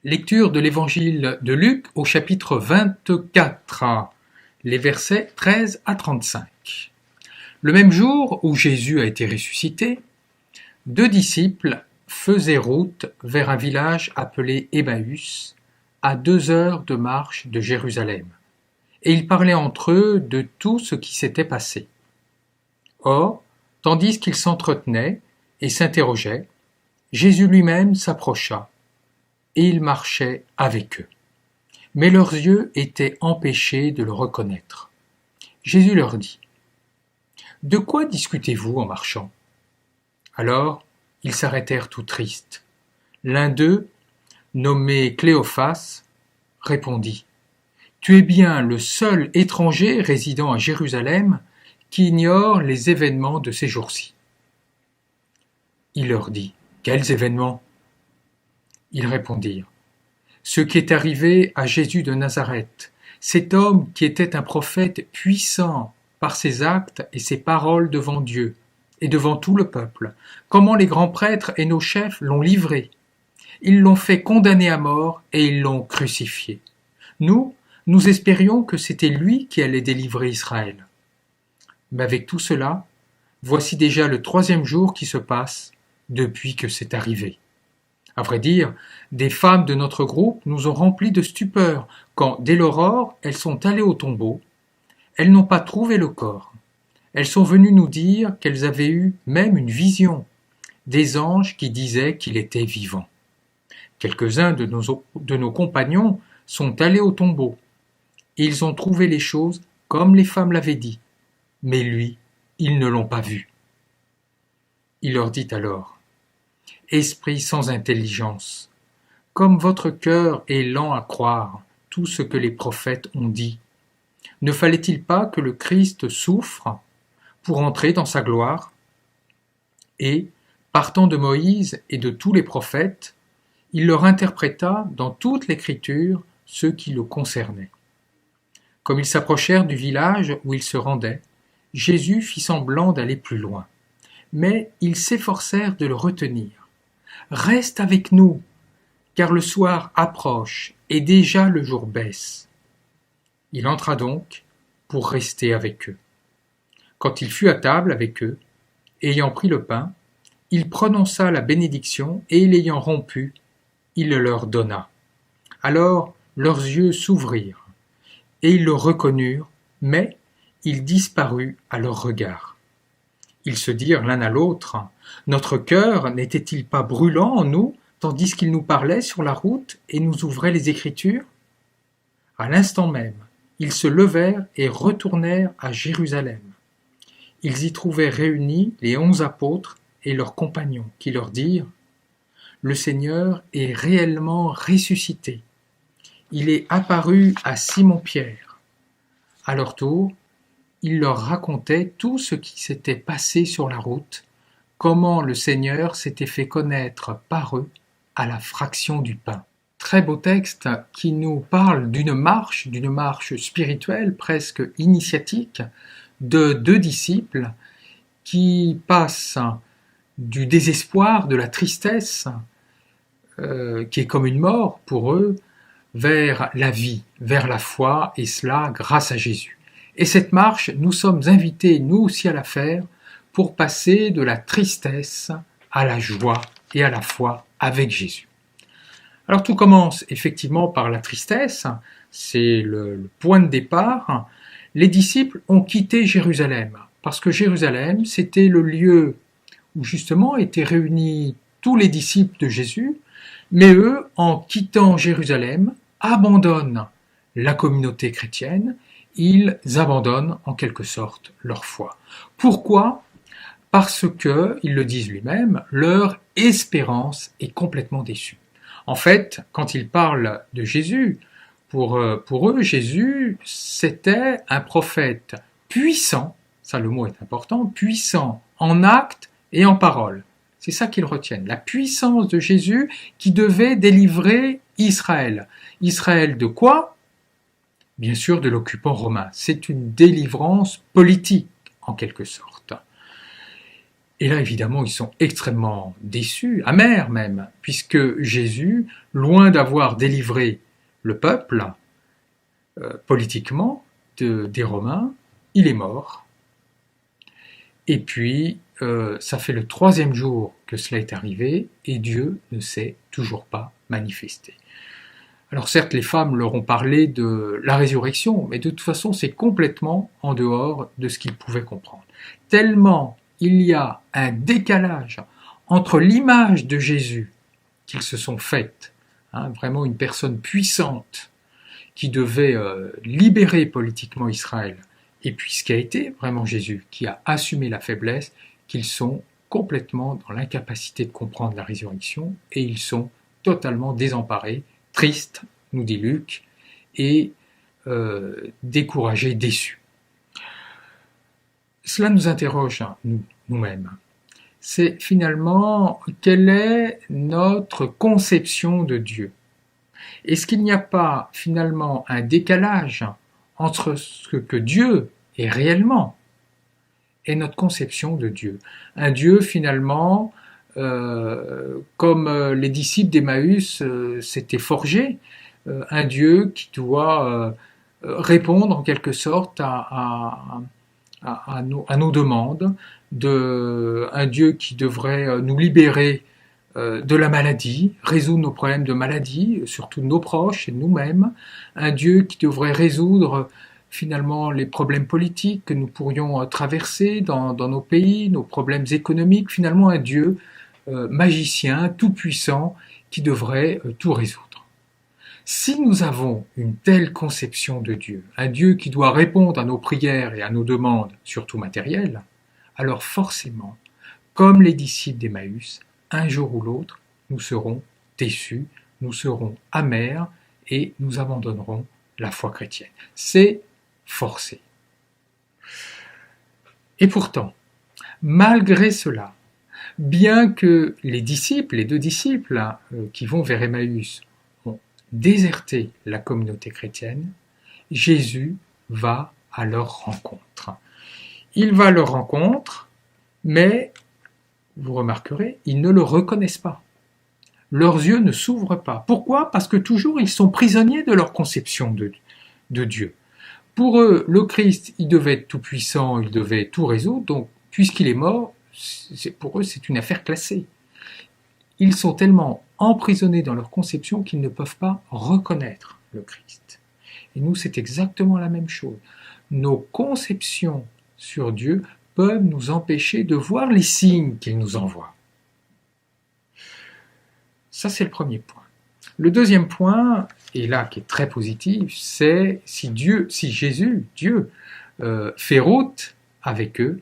Lecture de l'Évangile de Luc au chapitre 24, les versets 13 à 35. Le même jour où Jésus a été ressuscité, 2 disciples faisaient route vers un village appelé Emmaüs, à 2 heures de marche de Jérusalem, et ils parlaient entre eux de tout ce qui s'était passé. Or, tandis qu'ils s'entretenaient et s'interrogeaient, Jésus lui-même s'approcha, et il marchait avec eux. Mais leurs yeux étaient empêchés de le reconnaître. Jésus leur dit : « De quoi discutez-vous en marchant ? » Alors, ils s'arrêtèrent tout tristes. L'un d'eux, nommé Cléophas, répondit : « Tu es bien le seul étranger résidant à Jérusalem qui ignore les événements de ces jours-ci. » Il leur dit : « Quels événements ? » Ils répondirent : « Ce qui est arrivé à Jésus de Nazareth, cet homme qui était un prophète puissant par ses actes et ses paroles devant Dieu et devant tout le peuple, comment les grands prêtres et nos chefs l'ont livré. Ils l'ont fait condamner à mort et ils l'ont crucifié. Nous espérions que c'était lui qui allait délivrer Israël. Mais avec tout cela, voici déjà le 3e jour qui se passe depuis que c'est arrivé. À vrai dire, des femmes de notre groupe nous ont remplis de stupeur quand, dès l'aurore, elles sont allées au tombeau. Elles n'ont pas trouvé le corps. Elles sont venues nous dire qu'elles avaient eu même une vision, des anges qui disaient qu'il était vivant. Quelques-uns de nos compagnons sont allés au tombeau. Et ils ont trouvé les choses comme les femmes l'avaient dit. Mais lui, ils ne l'ont pas vu. Il leur dit alors : « Esprit sans intelligence, comme votre cœur est lent à croire tout ce que les prophètes ont dit, ne fallait-il pas que le Christ souffre pour entrer dans sa gloire ? Et, partant de Moïse et de tous les prophètes, il leur interpréta dans toute l'Écriture ce qui le concernait. Comme ils s'approchèrent du village où ils se rendaient, Jésus fit semblant d'aller plus loin. Mais ils s'efforcèrent de le retenir. « Reste avec nous, car le soir approche et déjà le jour baisse. » Il entra donc pour rester avec eux. Quand il fut à table avec eux, ayant pris le pain, il prononça la bénédiction et l'ayant rompu, il le leur donna. Alors leurs yeux s'ouvrirent et ils le reconnurent, mais il disparut à leur regard. Ils se dirent l'un à l'autre : « Notre cœur n'était-il pas brûlant en nous, tandis qu'il nous parlait sur la route et nous ouvrait les Écritures ?» À l'instant même, ils se levèrent et retournèrent à Jérusalem. Ils y trouvèrent réunis les 11 apôtres et leurs compagnons, qui leur dirent : « Le Seigneur est réellement ressuscité. Il est apparu à Simon-Pierre. » À leur tour, il leur racontait tout ce qui s'était passé sur la route, comment le Seigneur s'était fait connaître par eux à la fraction du pain. Très beau texte qui nous parle d'une marche spirituelle presque initiatique de 2 disciples qui passent du désespoir, de la tristesse, qui est comme une mort pour eux, vers la vie, vers la foi, et cela grâce à Jésus. Et cette marche, nous sommes invités, nous aussi, à la faire pour passer de la tristesse à la joie et à la foi avec Jésus. Alors tout commence effectivement par la tristesse, c'est le point de départ. Les disciples ont quitté Jérusalem, parce que Jérusalem, c'était le lieu où justement étaient réunis tous les disciples de Jésus, mais eux, en quittant Jérusalem, abandonnent la communauté chrétienne. Ils abandonnent en quelque sorte leur foi. Pourquoi ? Parce que, ils le disent lui-même, leur espérance est complètement déçue. En fait, quand ils parlent de Jésus, pour eux, Jésus, c'était un prophète puissant, ça le mot est important, puissant en actes et en paroles. C'est ça qu'ils retiennent, la puissance de Jésus qui devait délivrer Israël. Israël de quoi ? Bien sûr de l'occupant romain. C'est une délivrance politique, en quelque sorte. Et là, évidemment, ils sont extrêmement déçus, amers même, puisque Jésus, loin d'avoir délivré le peuple politiquement des Romains, il est mort. Et puis, ça fait le 3e jour que cela est arrivé, et Dieu ne s'est toujours pas manifesté. Alors certes, les femmes leur ont parlé de la résurrection, mais de toute façon, c'est complètement en dehors de ce qu'ils pouvaient comprendre. Tellement il y a un décalage entre l'image de Jésus qu'ils se sont faites, vraiment une personne puissante qui devait libérer politiquement Israël, et puis ce qui a été vraiment Jésus, qui a assumé la faiblesse, qu'ils sont complètement dans l'incapacité de comprendre la résurrection, et ils sont totalement désemparés, tristes, nous dit Luc, et découragés, déçus. Cela nous interroge, nous-mêmes. C'est finalement, quelle est notre conception de Dieu? Est-ce qu'il n'y a pas finalement un décalage entre ce que Dieu est réellement et notre conception de Dieu? Un Dieu finalement, comme les disciples d'Emmaüs s'étaient forgés, un Dieu qui doit répondre en quelque sorte à nos demandes, un Dieu qui devrait nous libérer de la maladie, résoudre nos problèmes de maladie, surtout de nos proches et de nous-mêmes, un Dieu qui devrait résoudre finalement les problèmes politiques que nous pourrions traverser dans nos pays, nos problèmes économiques, finalement un Dieu magicien, tout-puissant, qui devrait tout résoudre. Si nous avons une telle conception de Dieu, un Dieu qui doit répondre à nos prières et à nos demandes, surtout matérielles, alors forcément, comme les disciples d'Emmaüs, un jour ou l'autre, nous serons déçus, nous serons amers et nous abandonnerons la foi chrétienne. C'est forcé. Et pourtant, malgré cela, bien que les disciples, les 2 disciples qui vont vers Emmaüs, ont déserté la communauté chrétienne, Jésus va à leur rencontre. Il va à leur rencontre, mais vous remarquerez, ils ne le reconnaissent pas. Leurs yeux ne s'ouvrent pas. Pourquoi? Parce que toujours ils sont prisonniers de leur conception de Dieu. Pour eux, le Christ, il devait être tout-puissant, il devait tout résoudre, donc puisqu'il est mort, pour eux c'est une affaire classée. Ils sont tellement emprisonnés dans leur conception qu'ils ne peuvent pas reconnaître le Christ. Et nous, c'est exactement la même chose. Nos conceptions sur Dieu peuvent nous empêcher de voir les signes qu'il nous envoie. Ça, c'est le premier point. Le deuxième point, et là qui est très positif, c'est si Jésus, Dieu, fait route avec eux,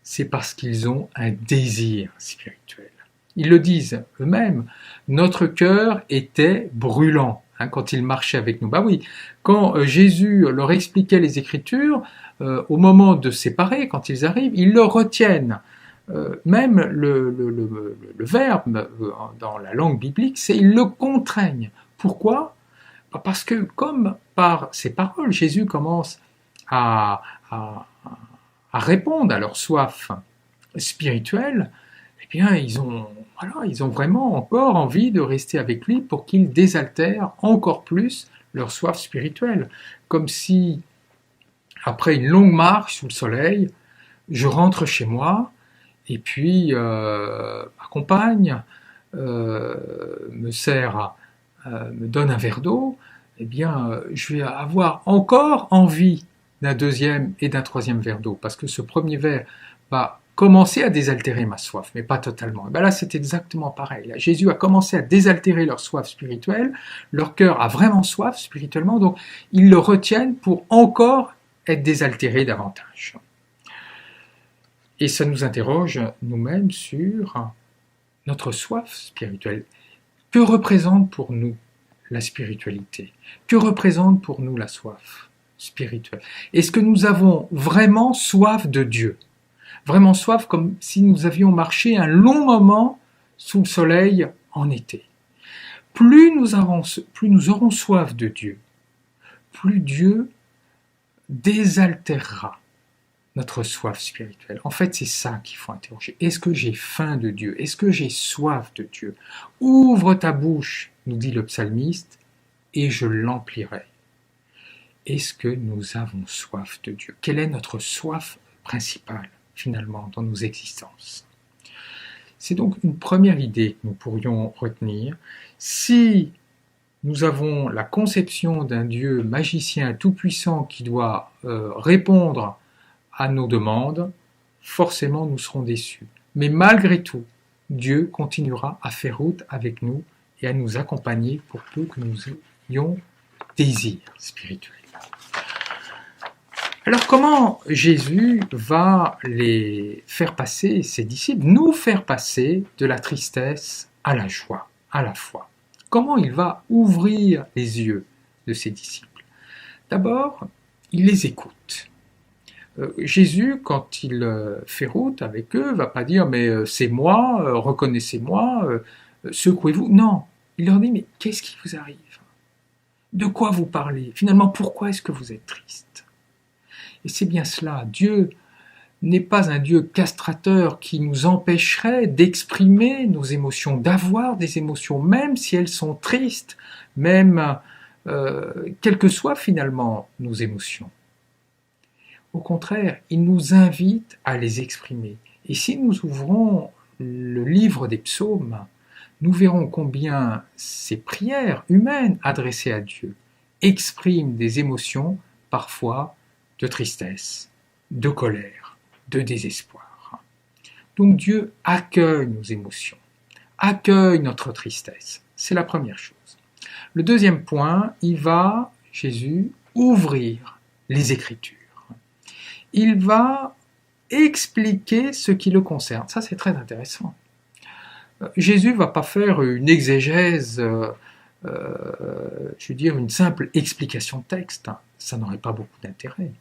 c'est parce qu'ils ont un désir spirituel. Ils le disent eux-mêmes, notre cœur était brûlant quand ils marchaient avec nous. Bah oui, quand Jésus leur expliquait les Écritures, au moment de séparer, quand ils arrivent, ils le retiennent. Même le verbe dans la langue biblique, c'est ils le contraignent. Pourquoi? Parce que comme par ces paroles, Jésus commence à répondre à leur soif spirituelle, eh bien ils ont vraiment encore envie de rester avec lui pour qu'il désaltère encore plus leur soif spirituelle. Comme si, après une longue marche sous le soleil, je rentre chez moi, et puis ma compagne me donne un verre d'eau, eh bien je vais avoir encore envie d'un 2e et d'un 3e verre d'eau, parce que ce premier verre va commencer à désaltérer ma soif, mais pas totalement. Et bien là, c'est exactement pareil. Là, Jésus a commencé à désaltérer leur soif spirituelle, leur cœur a vraiment soif spirituellement, donc ils le retiennent pour encore être désaltérés davantage. Et ça nous interroge nous-mêmes sur notre soif spirituelle. Que représente pour nous la spiritualité? Que représente pour nous la soif spirituelle? Est-ce que nous avons vraiment soif de Dieu? Vraiment soif comme si nous avions marché un long moment sous le soleil en été. Plus nous aurons soif de Dieu, plus Dieu désaltérera notre soif spirituelle? En fait, c'est ça qu'il faut interroger. Est-ce que j'ai faim de Dieu? Est-ce que j'ai soif de Dieu? Ouvre ta bouche, nous dit le psalmiste, et je l'emplirai. Est-ce que nous avons soif de Dieu? Quelle est notre soif principale, finalement, dans nos existences? C'est donc une première idée que nous pourrions retenir. Si nous avons la conception d'un Dieu magicien tout-puissant qui doit répondre à nos demandes, forcément nous serons déçus. Mais malgré tout, Dieu continuera à faire route avec nous et à nous accompagner pour peu que nous ayons désir spirituel. Alors comment Jésus va les faire passer, ses disciples, nous faire passer de la tristesse à la joie, à la foi? Comment il va ouvrir les yeux de ses disciples? D'abord, il les écoute. Jésus, quand il fait route avec eux, va pas dire « mais c'est moi, reconnaissez-moi, secouez-vous ». Non, il leur dit « mais qu'est-ce qui vous arrive? De quoi vous parlez? Finalement, pourquoi est-ce que vous êtes triste ?» Et c'est bien cela, Dieu n'est pas un Dieu castrateur qui nous empêcherait d'exprimer nos émotions, d'avoir des émotions, même si elles sont tristes, même quelles que soient finalement nos émotions. Au contraire, il nous invite à les exprimer. Et si nous ouvrons le livre des psaumes, nous verrons combien ces prières humaines adressées à Dieu expriment des émotions parfois de tristesse, de colère, de désespoir. Donc Dieu accueille nos émotions, accueille notre tristesse. C'est la première chose. Le deuxième point, Jésus, ouvrir les Écritures. Il va expliquer ce qui le concerne. Ça, c'est très intéressant. Jésus ne va pas faire une exégèse, une simple explication de texte. Ça n'aurait pas beaucoup d'intérêt.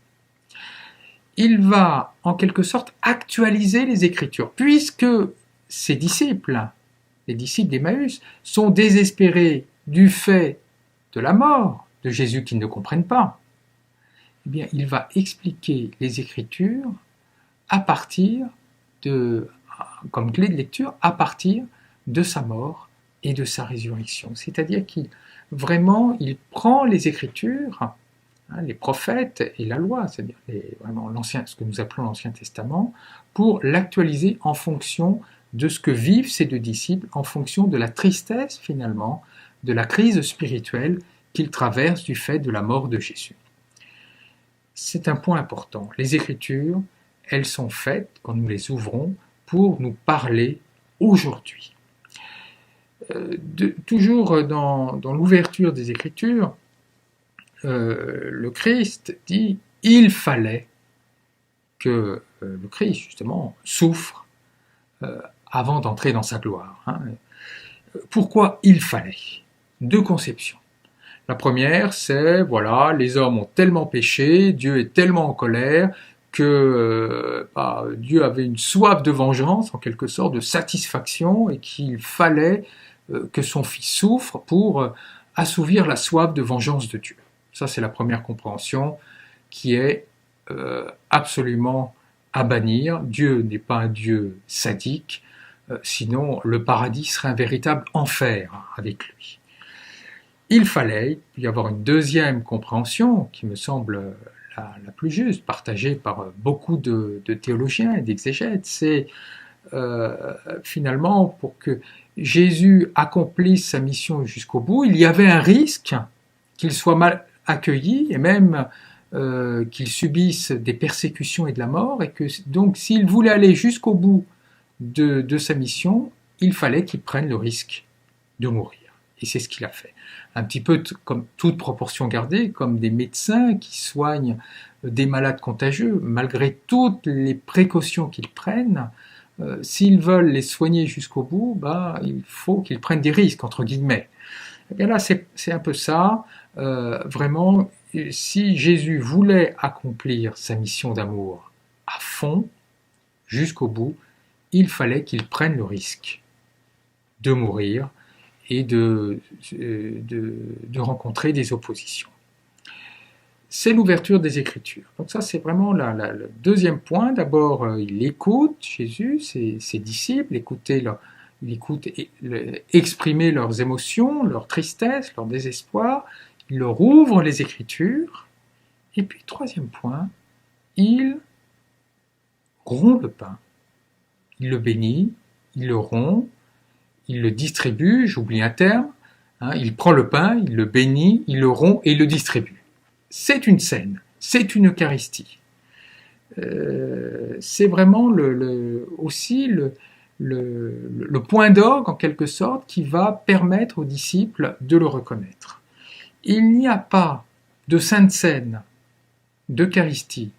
Il va, en quelque sorte, actualiser les Écritures, puisque ses disciples, les disciples d'Emmaüs, sont désespérés du fait de la mort de Jésus qu'ils ne comprennent pas. Eh bien, il va expliquer les Écritures à partir comme clé de lecture, à partir de sa mort et de sa résurrection. C'est-à-dire qu'il prend les Écritures, les prophètes et la loi, c'est-à-dire ce que nous appelons l'Ancien Testament, pour l'actualiser en fonction de ce que vivent ces deux disciples, en fonction de la tristesse finalement, de la crise spirituelle qu'ils traversent du fait de la mort de Jésus. C'est un point important. Les Écritures, elles sont faites, quand nous les ouvrons, pour nous parler aujourd'hui. Toujours dans l'ouverture des Écritures, le Christ dit « il fallait que le Christ, justement, souffre avant d'entrer dans sa gloire ». Pourquoi il fallait? Deux conceptions. La première, c'est, les hommes ont tellement péché, Dieu est tellement en colère, que Dieu avait une soif de vengeance, en quelque sorte, de satisfaction, et qu'il fallait que son Fils souffre pour assouvir la soif de vengeance de Dieu. Ça, c'est la première compréhension qui est absolument à bannir. Dieu n'est pas un Dieu sadique, sinon le paradis serait un véritable enfer avec lui. Il fallait y avoir une deuxième compréhension qui me semble la plus juste, partagée par beaucoup de théologiens et d'exégètes, c'est finalement pour que Jésus accomplisse sa mission jusqu'au bout, il y avait un risque qu'il soit mal accueilli et même qu'il subisse des persécutions et de la mort, et que donc s'il voulait aller jusqu'au bout de sa mission, il fallait qu'il prenne le risque de mourir. Et c'est ce qu'il a fait. Un petit peu comme toute proportion gardée, comme des médecins qui soignent des malades contagieux, malgré toutes les précautions qu'ils prennent, s'ils veulent les soigner jusqu'au bout, il faut qu'ils prennent des risques, entre guillemets. Et bien là, c'est un peu ça. Vraiment, si Jésus voulait accomplir sa mission d'amour à fond, jusqu'au bout, il fallait qu'il prenne le risque de mourir et de rencontrer des oppositions. c'est l'ouverture des Écritures. Donc ça, c'est vraiment le deuxième point. D'abord, il écoute Jésus, ses disciples, il écoute exprimer leurs émotions, leur tristesse, leur désespoir. Il leur ouvre les Écritures. Et puis, troisième point, il rompt le pain. Il le bénit, il le rompt, il le distribue, j'oublie un terme, il prend le pain, il le bénit, il le rompt et il le distribue. C'est une scène, c'est une Eucharistie. C'est vraiment aussi le point d'orgue, en quelque sorte, qui va permettre aux disciples de le reconnaître. Il n'y a pas de sainte scène d'Eucharistie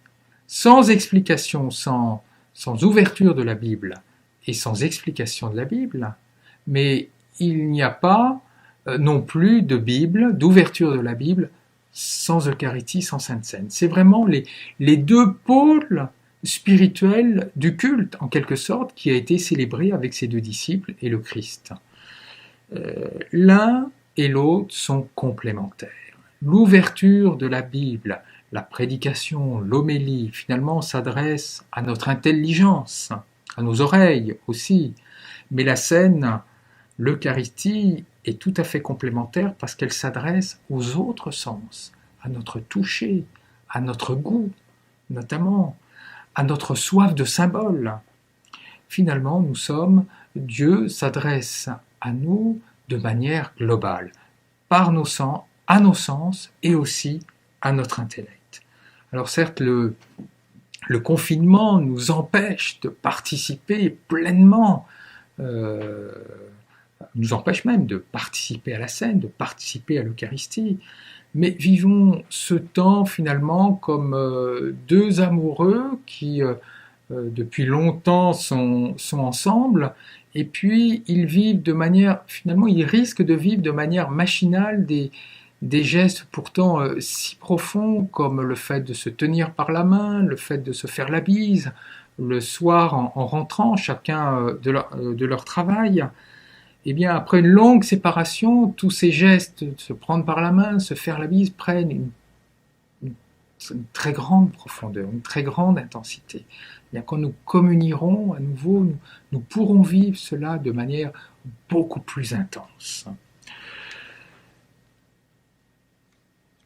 sans explication, sans ouverture de la Bible et sans explication de la Bible, mais il n'y a pas non plus de Bible, d'ouverture de la Bible, sans Eucharistie, sans Sainte Seine. C'est vraiment les deux pôles spirituels du culte, en quelque sorte, qui a été célébré avec ses deux disciples et le Christ. L'un et l'autre sont complémentaires. L'ouverture de la Bible, la prédication, l'homélie, finalement, s'adresse à notre intelligence, à nos oreilles aussi. Mais la scène, l'Eucharistie, est tout à fait complémentaire parce qu'elle s'adresse aux autres sens, à notre toucher, à notre goût, notamment, à notre soif de symboles. Finalement, Dieu s'adresse à nous de manière globale, par nos sens, à nos sens et aussi à notre intellect. Alors certes, le confinement nous empêche de participer pleinement, nous empêche même de participer à la scène, de participer à l'Eucharistie, mais vivons ce temps finalement comme deux amoureux qui depuis longtemps sont ensemble, et puis ils risquent de vivre de manière machinale des gestes pourtant si profonds comme le fait de se tenir par la main, le fait de se faire la bise, le soir en rentrant chacun de leur travail. Eh bien, après une longue séparation, tous ces gestes, se prendre par la main, se faire la bise, prennent une très grande profondeur, une très grande intensité. Eh bien, quand nous communierons à nouveau, nous pourrons vivre cela de manière beaucoup plus intense.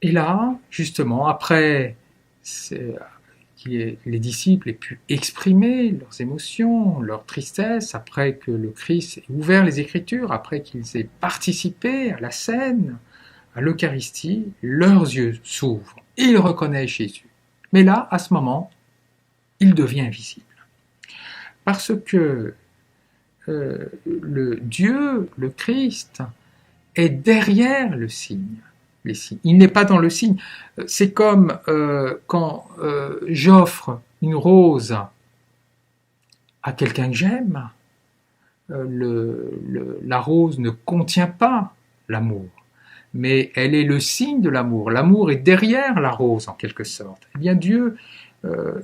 Et là, justement, après que les disciples aient pu exprimer leurs émotions, leur tristesse, après que le Christ ait ouvert les Écritures, après qu'ils aient participé à la scène, à l'Eucharistie, leurs yeux s'ouvrent et ils reconnaissent Jésus. Mais là, à ce moment, il devient invisible. Parce que le Dieu, le Christ, est derrière le signe. Les signes. Il n'est pas dans le signe. C'est comme quand j'offre une rose à quelqu'un que j'aime, la rose ne contient pas l'amour, mais elle est le signe de l'amour. L'amour est derrière la rose en quelque sorte. Eh bien Dieu,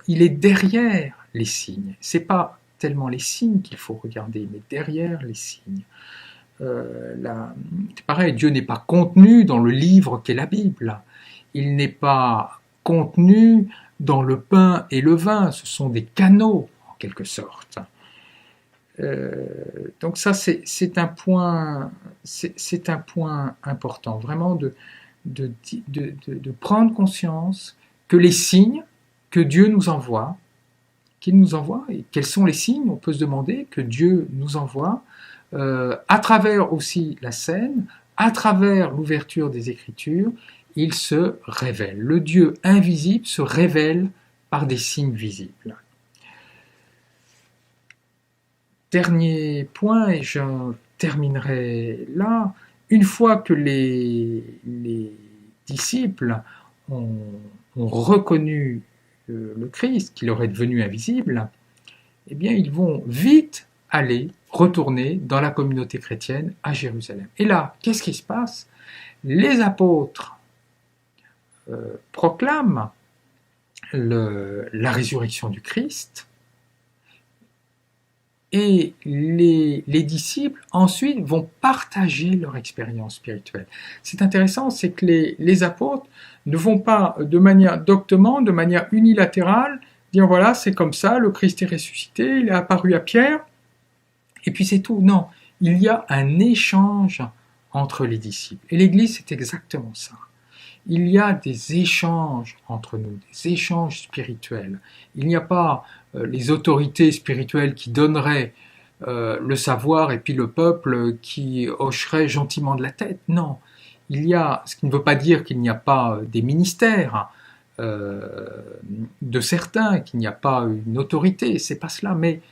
il est derrière les signes. C'est pas tellement les signes qu'il faut regarder, mais derrière les signes. C'est pareil, Dieu n'est pas contenu dans le livre qu'est la Bible. Il n'est pas contenu dans le pain et le vin. Ce sont des canaux, en quelque sorte. Donc ça, c'est un point important, vraiment de prendre conscience que les signes que Dieu nous envoie, qu'il nous envoie, et quels sont les signes, on peut se demander, que Dieu nous envoie, à travers aussi la scène, à travers l'ouverture des Écritures, il se révèle. Le Dieu invisible se révèle par des signes visibles. Dernier point, et je terminerai là, une fois que les disciples ont reconnu le Christ, qu'il leur est devenu invisible, eh bien ils vont vite retourner dans la communauté chrétienne à Jérusalem. Et là, qu'est-ce qui se passe? Les apôtres proclament la résurrection du Christ, et les disciples ensuite vont partager leur expérience spirituelle. C'est intéressant, c'est que les apôtres ne vont pas de manière doctement, de manière unilatérale, dire voilà, c'est comme ça, le Christ est ressuscité, il est apparu à Pierre, et puis c'est tout. Non, il y a un échange entre les disciples. Et l'Église, c'est exactement ça. Il y a des échanges entre nous, des échanges spirituels. Il n'y a pas les autorités spirituelles qui donneraient le savoir et puis le peuple qui hocherait gentiment de la tête. Non, il y a, ce qui ne veut pas dire qu'il n'y a pas des ministères de certains, qu'il n'y a pas une autorité, c'est pas cela, mais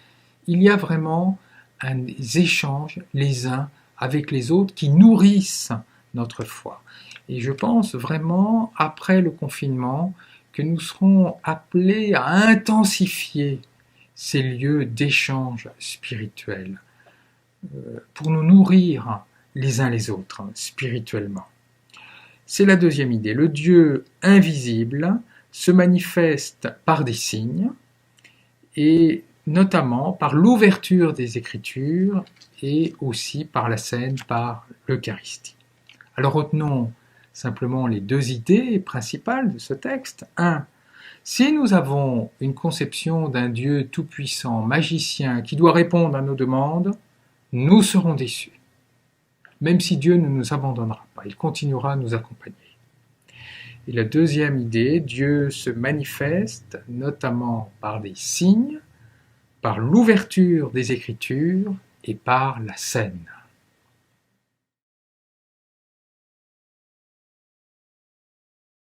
il y a vraiment des échanges les uns avec les autres qui nourrissent notre foi. Et je pense vraiment, après le confinement, que nous serons appelés à intensifier ces lieux d'échange spirituel pour nous nourrir les uns les autres spirituellement. C'est la deuxième idée. Le Dieu invisible se manifeste par des signes et notamment par l'ouverture des Écritures et aussi par la scène, par l'Eucharistie. Alors retenons simplement les deux idées principales de ce texte. 1. Si nous avons une conception d'un Dieu tout-puissant, magicien, qui doit répondre à nos demandes, nous serons déçus. Même si Dieu ne nous abandonnera pas, il continuera à nous accompagner. Et la deuxième idée, Dieu se manifeste notamment par des signes, par l'ouverture des Écritures et par la scène.